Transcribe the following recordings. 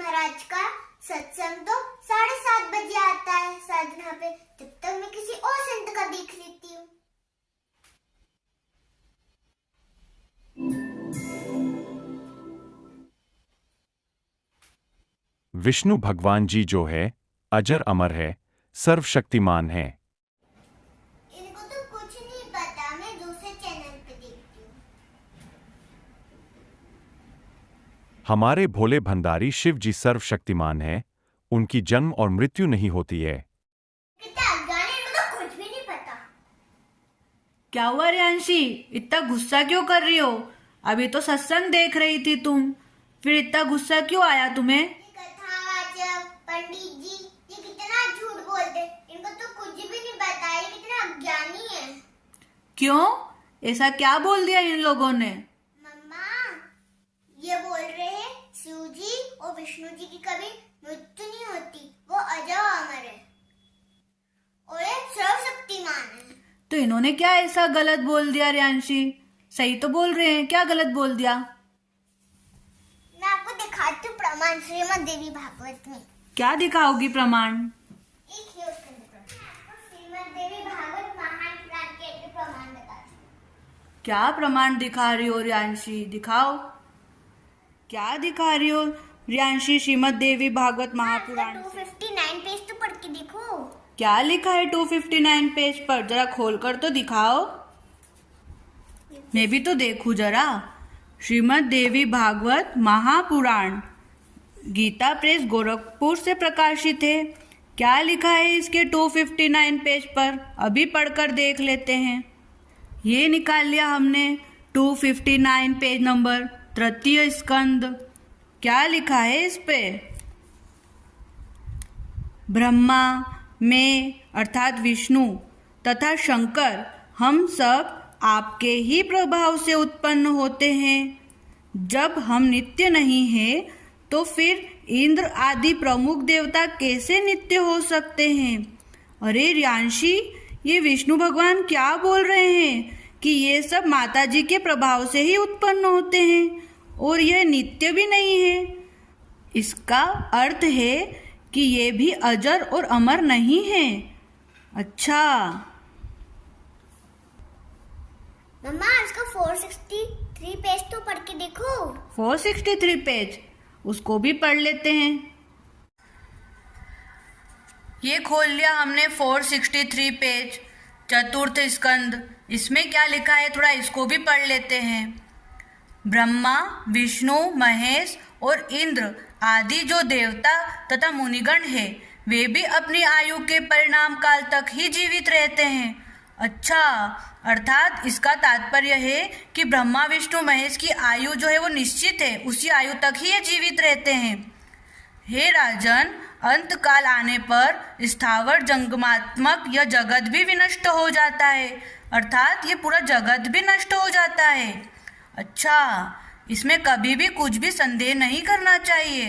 महाराज का सत्संग तो 7:30 बजे आता है साधना पे, तब तक मैं किसी और संत का देख लेती हूँ। विष्णु भगवान जी जो है अजर अमर है, सर्वशक्तिमान है। इनको तो कुछ नहीं पता, मैं दूसरे चैनल पे देखती हूँ। हमारे भोले भंडारी शिव जी सर्वशक्तिमान है, उनकी जन्म और मृत्यु नहीं होती है। कितना अज्ञानी, इनको तो कुछ भी नहीं पता। क्या हुआ रियांशी, इतना गुस्सा क्यों कर रही हो? अभी तो सत्संग देख रही थी तुम, फिर इतना गुस्सा क्यों आया तुम्हें? कथावाचक पंडित जी ये कितना झूठ बोलते, इनको तो कुछ भी नहीं पता, ये कितना अज्ञानी है। क्यों, ऐसा क्या बोल दिया इन लोगों ने? मम्मा ये बोल रहे हैं शिव जी और विष्णु जी की कभी मृत्यु नहीं होती, वो अजर अमर है और ये सर्वशक्तिमान है। तो इन्होंने क्या ऐसा गलत बोल दिया रियांशी? सही तो बोल रहे हैं, क्या गलत बोल दिया? मैं आपको दिखाती हूँ प्रमाण श्रीमद् देवी भागवत में। क्या दिखाओगी प्रमाण? एक ही उसके अंदर आपको श्रीमद् देवी भागवत महान पुराण के एक प्रमाण बताती हूँ। क्या प्रमाण दिखा रही हो रियांशी, दिखाओ। क्या दिखा रही हो रियांशी? श्रीमद् देवी भागवत महापुराण 259 पेज तो पढ़ के देखो। क्या लिखा है 259 पेज पर? जरा खोल कर तो दिखाओ, मैं भी तो देखूं जरा। श्रीमद् देवी भागवत महापुराण, गीता प्रेस गोरखपुर से प्रकाशित है। क्या लिखा है इसके 259 पेज पर? अभी पढ़कर देख लेते हैं। ये निकाल लिया हमने 259 पेज नंबर, तृतीय स्कंद। क्या लिखा है इस पे? ब्रह्मा, मैं अर्थात विष्णु तथा शंकर, हम सब आपके ही प्रभाव से उत्पन्न होते हैं। जब हम नित्य नहीं हैं तो फिर इंद्र आदि प्रमुख देवता कैसे नित्य हो सकते हैं? अरे रियांशी, ये विष्णु भगवान क्या बोल रहे हैं कि ये सब माता जी के प्रभाव से ही उत्पन्न होते हैं और यह नित्य भी नहीं है। इसका अर्थ है कि ये भी अजर और अमर नहीं है। अच्छा, मम्मा इसका 463 पेज तो पढ़ के देखो। 463 पेज, उसको भी पढ़ लेते हैं। ये खोल लिया हमने 463 पेज, चतुर्थ स्कंद। इसमें क्या लिखा है थोड़ा इसको भी पढ़ लेते हैं। ब्रह्मा, विष्णु, महेश और इंद्र आदि जो देवता तथा मुनिगण है, वे भी अपनी आयु के परिणाम काल तक ही जीवित रहते हैं। अच्छा, अर्थात इसका तात्पर्य है कि ब्रह्मा, विष्णु, महेश की आयु जो है वो निश्चित है, उसी आयु तक ही ये जीवित रहते हैं। हे राजन, अंत काल आने पर स्थावर जंगमात्मक यह जगत भी विनष्ट हो जाता है, अर्थात ये पूरा जगत भी नष्ट हो जाता है। अच्छा, इसमें कभी भी कुछ भी संदेह नहीं करना चाहिए।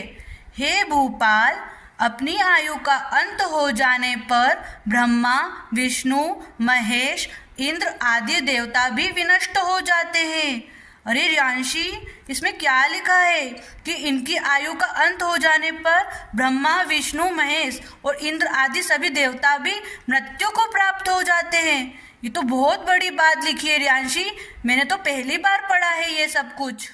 हे भूपाल, अपनी आयु का अंत हो जाने पर ब्रह्मा, विष्णु, महेश, इंद्र आदि देवता भी विनष्ट हो जाते हैं। अरे रियांशी, इसमें क्या लिखा है कि इनकी आयु का अंत हो जाने पर ब्रह्मा, विष्णु, महेश और इंद्र आदि सभी देवता भी मृत्यु को प्राप्त हो जाते हैं? ये तो बहुत बड़ी बात लिखी है रियांशी, मैंने तो पहली बार पढ़ा है ये सब कुछ।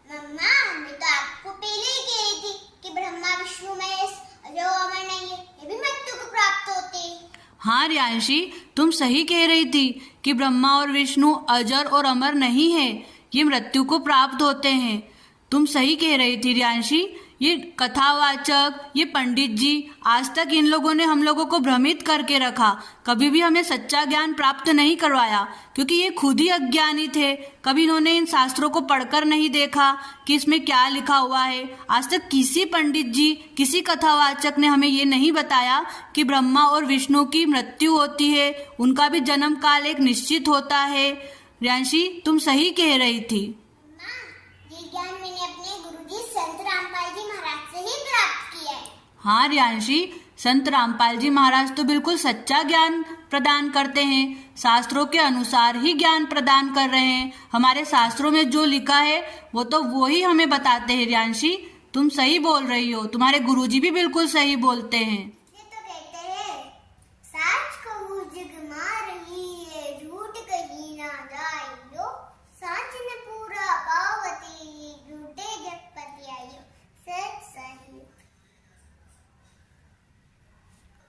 मम्मा मैं तो आपको पहले ही कह रही थी कि ब्रह्मा, विष्णु, महेश अजर अमर नहीं है, ये भी मृत्यु को प्राप्त होते हैं। हाँ रियांशी, तुम सही कह रही थी कि ब्रह्मा और विष्णु अजर और अमर नहीं है, ये मृत्यु को प्राप्त होते हैं। तुम सही कह रही थी रियांशी। ये कथावाचक, ये पंडित जी, आज तक इन लोगों ने हम लोगों को भ्रमित करके रखा, कभी भी हमें सच्चा ज्ञान प्राप्त नहीं करवाया, क्योंकि ये खुद ही अज्ञानी थे। कभी इन्होंने इन शास्त्रों को पढ़कर नहीं देखा कि इसमें क्या लिखा हुआ है। आज तक किसी पंडित जी, किसी कथावाचक ने हमें ये नहीं बताया कि ब्रह्मा और विष्णु की मृत्यु होती है, उनका भी जन्म काल एक निश्चित होता है। रियांशी, तुम सही कह रही थी। ये ज्ञान मैंने अपने गुरुजी संत रामपाल जी महाराज से ही प्राप्त किया है। हाँ रियांशी, संत रामपाल जी महाराज तो बिल्कुल सच्चा ज्ञान प्रदान करते हैं, शास्त्रों के अनुसार ही ज्ञान प्रदान कर रहे हैं। हमारे शास्त्रों में जो लिखा है वो तो वो ही हमें बताते हैं रियांशी। तुम सही बोल रही हो, तुम्हारे गुरुजी भी बिल्कुल सही बोलते हैं।